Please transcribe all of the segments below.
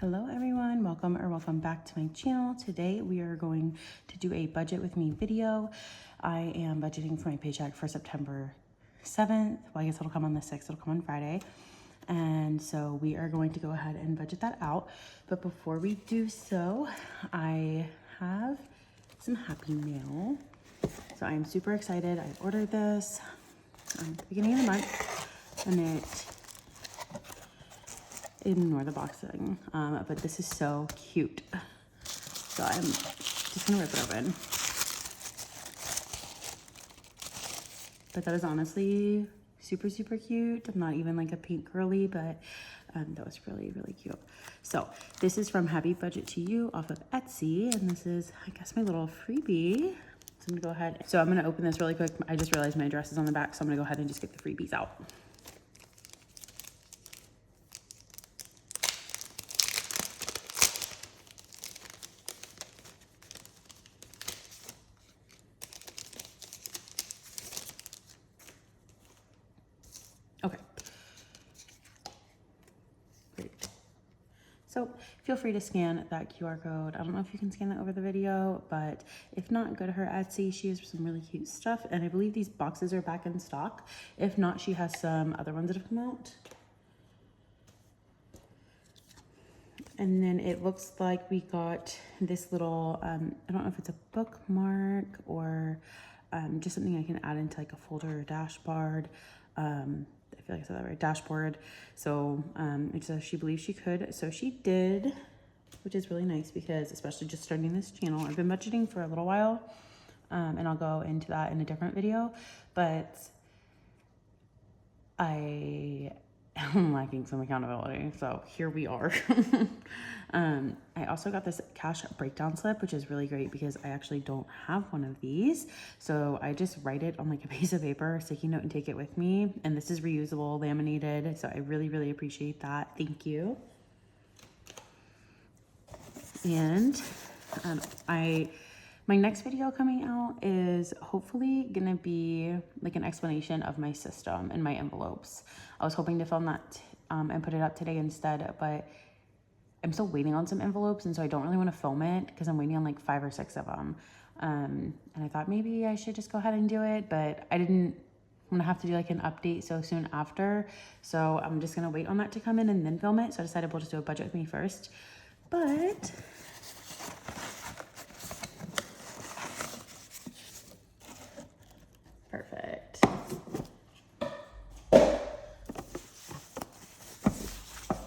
Hello everyone, welcome back to my channel. Today we are going to do a budget with me video. I am budgeting for my paycheck for September 7th. Well, I guess it'll come on the 6th, it'll come on Friday. And so we are going to go ahead and budget that out. But before we do so, I have some Happy Mail. So I'm super excited. I ordered this at the beginning of the month and ignore the boxing, but this is so cute. So I'm just gonna rip it open. But that is honestly super cute. I'm not even like a pink girly, but that was really cute. So this is from HappyBudgetToYou off of Etsy, and this is, I guess, my little freebie. So I'm gonna go ahead. So I'm gonna open this really quick. I just realized my address is on the back, so I'm gonna go ahead and just get the freebies out. Okay. Great. So feel free to scan that QR code. I don't know if you can scan that over the video, but if not, go to her Etsy. She has some really cute stuff, and I believe these boxes are back in stock. If not, she has some other ones that have come out. And then it looks like we got this little, I don't know if it's a bookmark or just something I can add into like a folder or dashboard. I feel like I said that right, dashboard. So it says she believes she could, so she did, which is really nice because especially just starting this channel, I've been budgeting for a little while, and I'll go into that in a different video, but I am lacking some accountability, so here we are. I also got this cash breakdown slip, which is really great because I actually don't have one of these. So I just write it on like a piece of paper, sticky note, and take it with me. And this is reusable, laminated. So I really appreciate that. Thank you. And my next video coming out is hopefully gonna be like an explanation of my system and my envelopes. I was hoping to film that and put it up today instead, but I'm still waiting on some envelopes, and so I don't really want to film it because I'm waiting on like 5 or 6 of them. And I thought maybe I should just go ahead and do it, but I didn't want to have to do like an update so soon after. So I'm just gonna wait on that to come in and then film it. So I decided we'll just do a budget with me first. But perfect.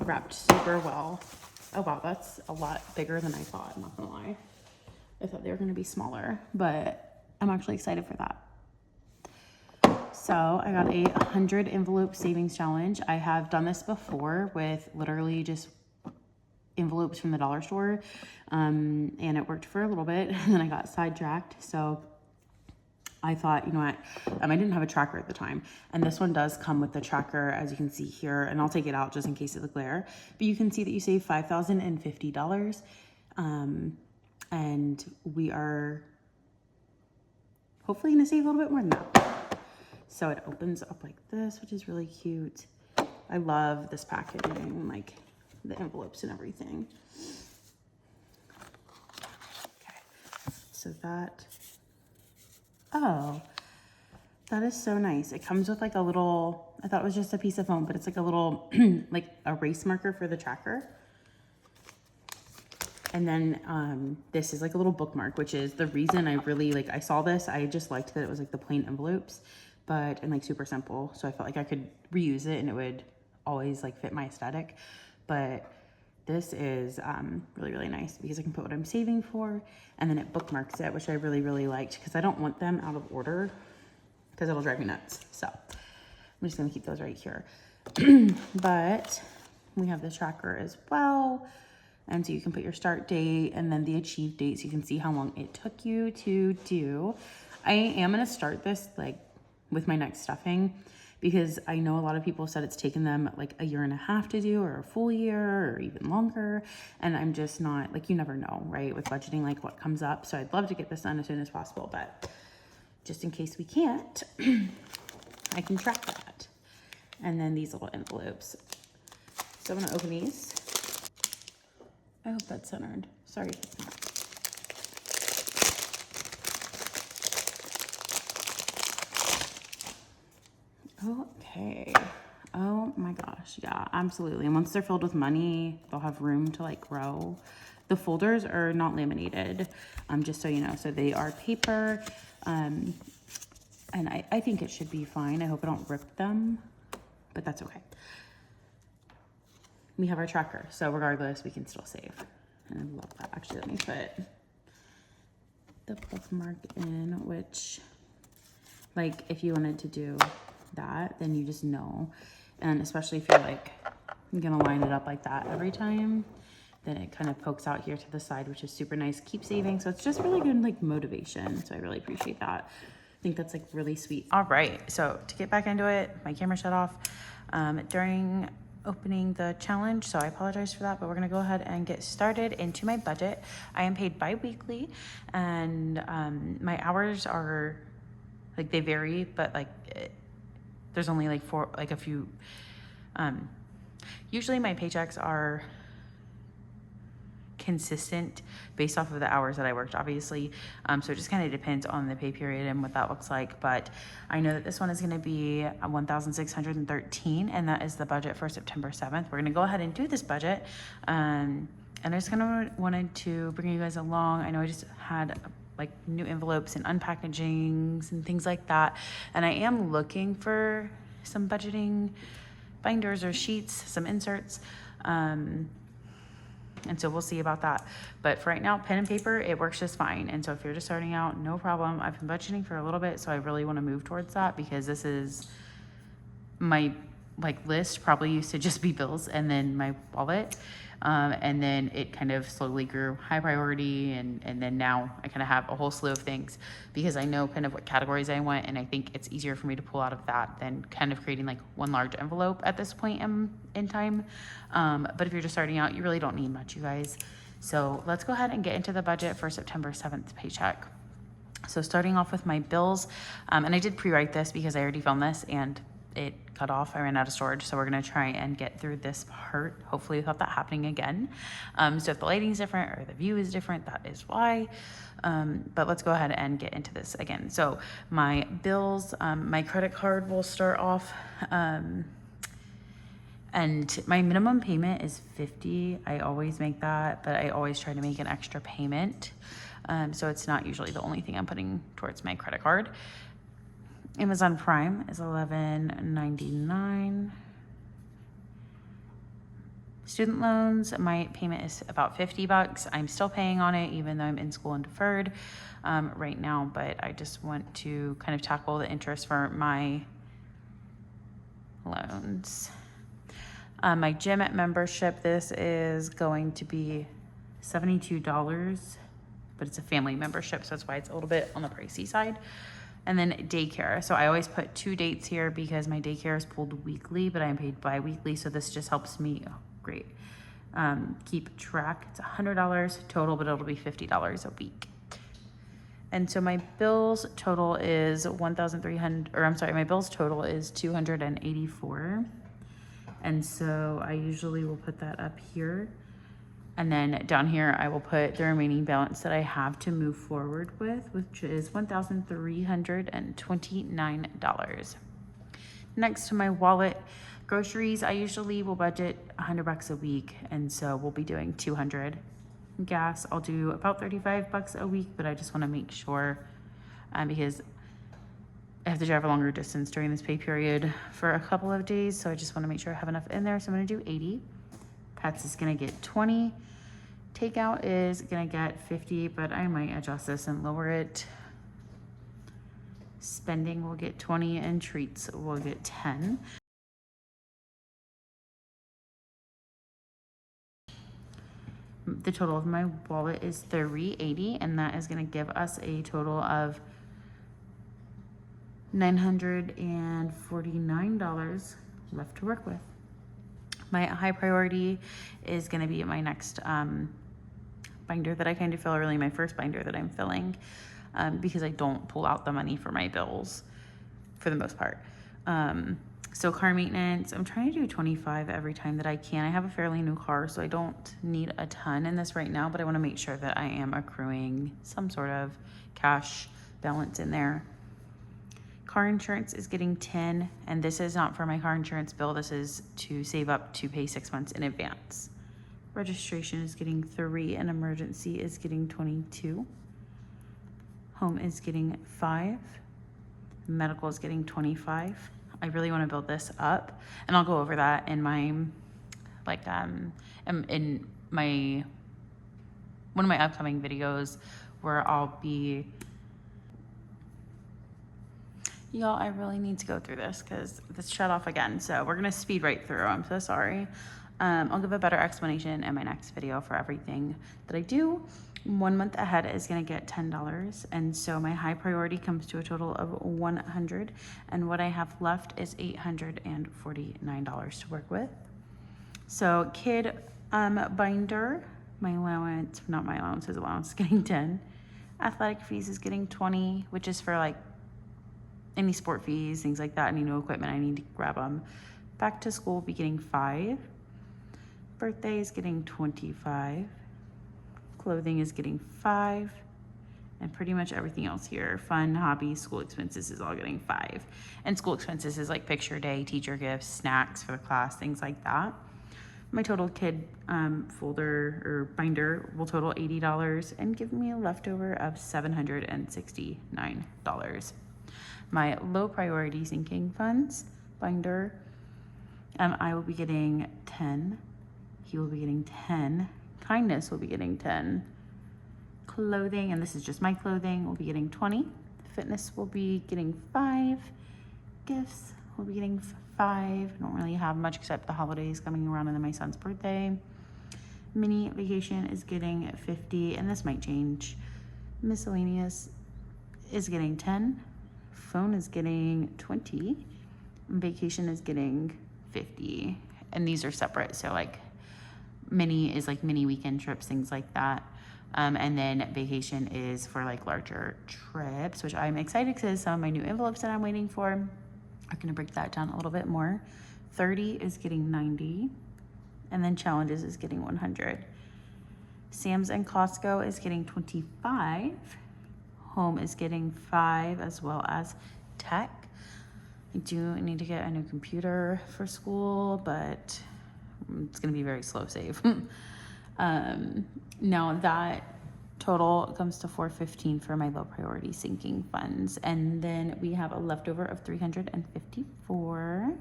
Wrapped super well. Oh wow, that's a lot bigger than I thought, I'm not gonna lie. I thought they were gonna be smaller, but I'm actually excited for that. So I got a 100 envelope savings challenge. I have done this before with literally just envelopes from the dollar store, and it worked for a little bit, and then I got sidetracked. So I thought, you know what, I didn't have a tracker at the time, and this one does come with the tracker, as you can see here, and I'll take it out just in case of the glare, but you can see that you save $5,050, and we are hopefully gonna save a little bit more than that. So it opens up like this, which is really cute. I love this packaging, like the envelopes and everything. Okay, so that, oh, that is so nice. It comes with like a little, I thought it was just a piece of foam, but it's like a little like erase marker for the tracker. And then this is like a little bookmark, which is the reason I really like, I saw this, I just liked that it was like the plain envelopes, but, and like super simple. So I felt like I could reuse it and it would always like fit my aesthetic. But this is really nice because I can put what I'm saving for, and then it bookmarks it, which I really liked because I don't want them out of order because it'll drive me nuts. So I'm just gonna keep those right here. But we have the tracker as well. And so you can put your start date and then the achieve date so you can see how long it took you to do. I am gonna start this like with my next stuffing because I know a lot of people said it's taken them like 1.5 years to do, or a full year, or even longer. And I'm just not, like, you never know, right? With budgeting, like what comes up. So I'd love to get this done as soon as possible, but just in case we can't, I can track that. And then these little envelopes. So I'm gonna open these. I hope that's centered. Sorry if it's not. Okay. Oh my gosh. Yeah, absolutely. And once they're filled with money, they'll have room to like grow. The folders are not laminated, just so you know. So they are paper. And I think it should be fine. I hope I don't rip them, but that's okay. We have our tracker, so regardless, we can still save. And I love that. Actually, let me put the bookmark in, which, like, if you wanted to do that, then you just know. And especially if you're like gonna line it up like that every time, then it kind of pokes out here to the side, which is super nice. Keep saving. So it's just really good like motivation. So I really appreciate that. I think that's like really sweet. All right, so to get back into it, my camera shut off during opening the challenge, so I apologize for that, but we're gonna go ahead and get started into my budget. I am paid bi-weekly, and my hours are like, they vary, but like there's only like a few. Usually my paychecks are consistent based off of the hours that I worked, obviously. So it just kind of depends on the pay period and what that looks like. But I know that this one is going to be 1,613, and that is the budget for September 7th. We're going to go ahead and do this budget. And I just kind of wanted to bring you guys along. I know I just had like new envelopes and unpackagings and things like that. And I am looking for some budgeting binders or sheets, some inserts. And so we'll see about that. But for right now, pen and paper, it works just fine. And so if you're just starting out, no problem. I've been budgeting for a little bit, so I really want to move towards that, because this is my like list probably used to just be bills and then my wallet. And then it kind of slowly grew high priority. And then now I kind of have a whole slew of things, because I know kind of what categories I want. And I think it's easier for me to pull out of that than kind of creating like one large envelope at this point in time. But if you're just starting out, you really don't need much, you guys. So let's go ahead and get into the budget for September 7th paycheck. So starting off with my bills, and I did pre-write this because I already filmed this and it cut off. I ran out of storage, so we're gonna try and get through this part, hopefully without that happening again. So if the lighting's different or the view is different, that is why. But let's go ahead and get into this again. So my bills, my credit card will start off, and my minimum payment is $50. I always make that, but I always try to make an extra payment. So it's not usually the only thing I'm putting towards my credit card. Amazon Prime is $11.99. Student loans, my payment is about $50. I'm still paying on it, even though I'm in school and deferred right now, but I just want to kind of tackle the interest for my loans. My gym membership, this is going to be $72, but it's a family membership, so that's why it's a little bit on the pricey side. And then daycare. So I always put 2 dates here because my daycare is pulled weekly, but I'm paid bi-weekly. So this just helps me, great, keep track. It's $100 total, but it'll be $50 a week. And so my bills total is my bills total is $284. And so I usually will put that up here. And then down here, I will put the remaining balance that I have to move forward with, which is $1,329. Next to my wallet, groceries, I usually will budget $100 a week. And so we'll be doing $200. Gas, I'll do about $35 a week, but I just want to make sure, because I have to drive a longer distance during this pay period for a couple of days. So I just want to make sure I have enough in there. So I'm going to do 80. Pets is going to get 20. Takeout is going to get 50, but I might adjust this and lower it. Spending will get 20 and treats will get 10. The total of my wallet is $380, and that is going to give us a total of $949 left to work with. My high priority is going to be my next binder that I kind of fill, really my first binder that I'm filling, because I don't pull out the money for my bills for the most part. So car maintenance, I'm trying to do 25 every time that I can. I have a fairly new car, so I don't need a ton in this right now, but I want to make sure that I am accruing some sort of cash balance in there. Car insurance is getting 10, and this is not for my car insurance bill. This is to save up to pay 6 months in advance. Registration is getting 3, and emergency is getting 22. Home is getting 5. Medical is getting 25. I really want to build this up, and I'll go over that in my in my one of my upcoming videos where I'll be. Y'all, I really need to go through this because this shut off again. So we're gonna speed right through. I'm so sorry. I'll give a better explanation in my next video for everything that I do. 1 month ahead is gonna get $10. And so my high priority comes to a total of $100. And what I have left is $849 to work with. So kid binder, my allowance, not my allowance, his allowance is getting 10. Athletic fees is getting 20, which is for like any sport fees, things like that, any new equipment, I need to grab them. Back to school will be getting 5. Birthday is getting 25. Clothing is getting 5. And pretty much everything else here, fun, hobby, school expenses is all getting 5. And school expenses is like picture day, teacher gifts, snacks for the class, things like that. My total kid folder or binder will total $80 and give me a leftover of $769. My low priority sinking funds binder, I will be getting 10. He will be getting 10. Kindness will be getting 10. Clothing, and this is just my clothing, will be getting 20. Fitness will be getting 5. Gifts will be getting 5. I don't really have much except the holidays coming around and then my son's birthday. Mini vacation is getting 50, and this might change. Miscellaneous is getting 10. Phone is getting 20. Vacation is getting 50. And these are separate. So like mini is like mini weekend trips, things like that. And then vacation is for like larger trips, which I'm excited because some of my new envelopes that I'm waiting for are going to break that down a little bit more. 30 is getting 90. And then challenges is getting 100. Sam's and Costco is getting 25. Home is getting 5, as well as tech. I do need to get a new computer for school, but it's going to be very slow save. Now that total comes to $415 for my low priority sinking funds. And then we have a leftover of $354.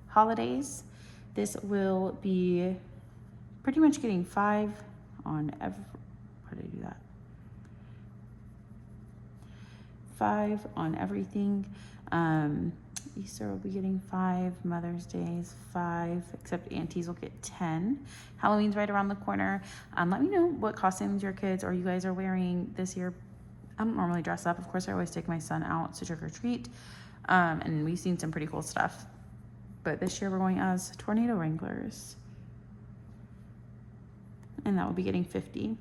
Holidays, this will be pretty much getting 5 on every, how did I do that? 5 on everything. Easter will be getting 5. Mother's Day is 5, except aunties will get 10. Halloween's right around the corner. Let me know what costumes your kids or you guys are wearing this year. I don't normally dress up. Of course, I always take my son out to trick or treat. And we've seen some pretty cool stuff. But this year we're going as tornado wranglers. And that will be getting 50.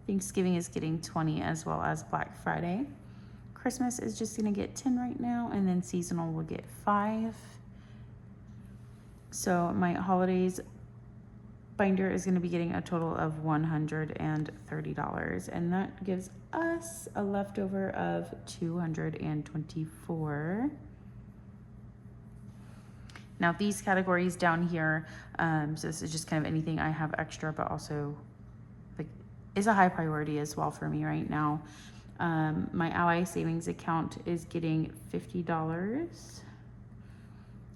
Thanksgiving is getting 20, as well as Black Friday. Christmas is just gonna get 10 right now, and then seasonal will get 5. So my holidays binder is gonna be getting a total of $130, and that gives us a leftover of $224. Now these categories down here, so this is just kind of anything I have extra, but also like is a high priority as well for me right now. My Ally savings account is getting $50.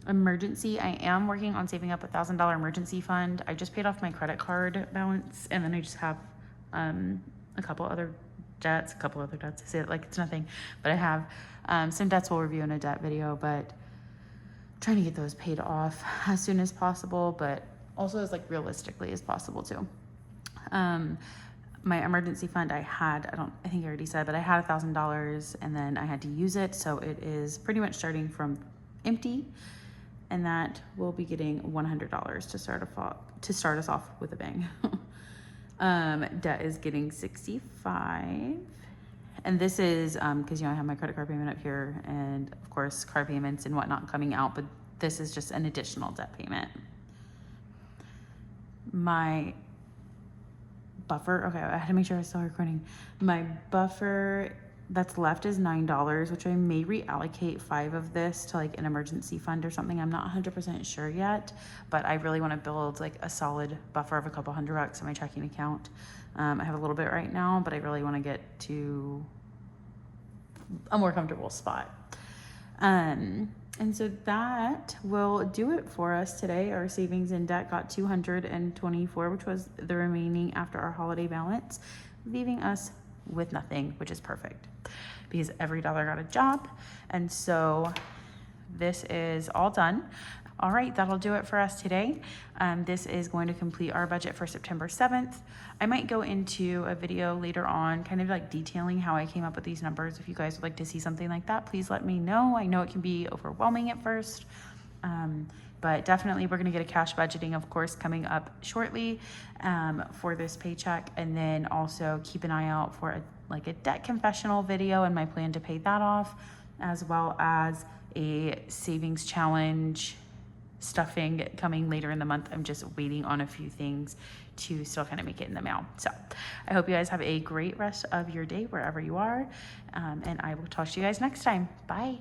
Emergency, I am working on saving up $1,000 emergency fund. I just paid off my credit card balance, and then I just have a couple other debts. I say it like it's nothing, but I have some debts we'll review in a debt video, but trying to get those paid off as soon as possible, but also as like realistically as possible too. My emergency fund, I think I already said, but I had $1,000 and then I had to use it. So it is pretty much starting from empty, and that will be getting $100 to start us off with a bang. Debt is getting 65. And this is, because, you know, I have my credit card payment up here and of course car payments and whatnot coming out, but this is just an additional debt payment. My buffer, okay, I had to make sure I was still recording. My buffer that's left is $9, which I may reallocate 5 of this to like an emergency fund or something. I'm not 100% sure yet, but I really want to build like a solid buffer of a couple $100 in my checking account. I have a little bit right now, but I really want to get to a more comfortable spot. And so that will do it for us today. Our savings and debt got 224, which was the remaining after our holiday balance, leaving us with nothing, which is perfect because every dollar got a job. And so this is all done. All right, that'll do it for us today. This is going to complete our budget for September 7th. I might go into a video later on kind of like detailing how I came up with these numbers. If you guys would like to see something like that, please let me know. I know it can be overwhelming at first, but definitely we're gonna get a cash budgeting, of course, coming up shortly for this paycheck. And then also keep an eye out for a debt confessional video and my plan to pay that off, as well as a savings challenge stuffing coming later in the month. I'm just waiting on a few things to still kind of make it in the mail. So I hope you guys have a great rest of your day wherever you are. And I will talk to you guys next time. Bye.